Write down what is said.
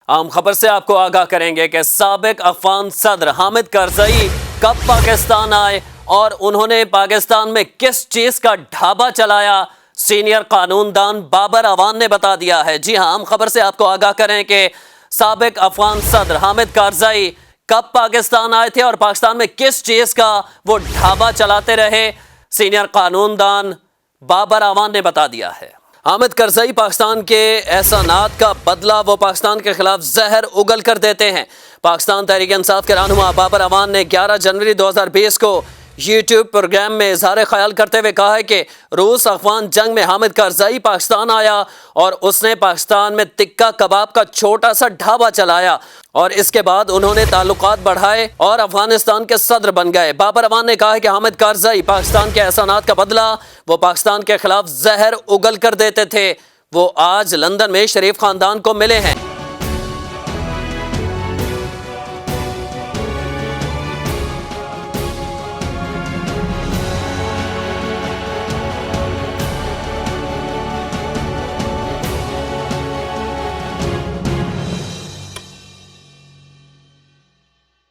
आम खबर से आपको आगाह करेंगे कि साबिक अफगान सदर हामिद करजई कब पाकिस्तान आए और उन्होंने पाकिस्तान में किस चीज का ढाबा चलाया, सीनियर कानूनदान बाबर अवान ने बता दिया है। जी हां, आम खबर से आपको आगाह करें कि साबिक अफगान सदर हामिद करजई कब पाकिस्तान आए थे और पाकिस्तान में किस चीज का वो ढाबा चलाते रहे, सीनियर कानूनदान बाबर अवान ने बता दिया है। हामिद करजई पाकिस्तान के एहसानात का बदला वो पाकिस्तान के खिलाफ जहर उगल कर देते हैं। पाकिस्तान तहरीक इंसाफ के रहनुमा बाबर अवान ने 11 जनवरी 2020 को यूट्यूब प्रोग्राम में इजहार ख्याल करते हुए कहा है कि रूस अफगान जंग में हामिद करजई पाकिस्तान आया और उसने पाकिस्तान में टिक्का कबाब का छोटा सा ढाबा चलाया और इसके बाद उन्होंने ताल्लुकात बढ़ाए और अफगानिस्तान के सदर बन गए। बाबर अवान ने कहा है कि हामिद करजई पाकिस्तान के एहसानात का बदला वो पाकिस्तान के खिलाफ जहर उगल कर देते थे। वो आज लंदन में शरीफ खानदान को मिले हैं।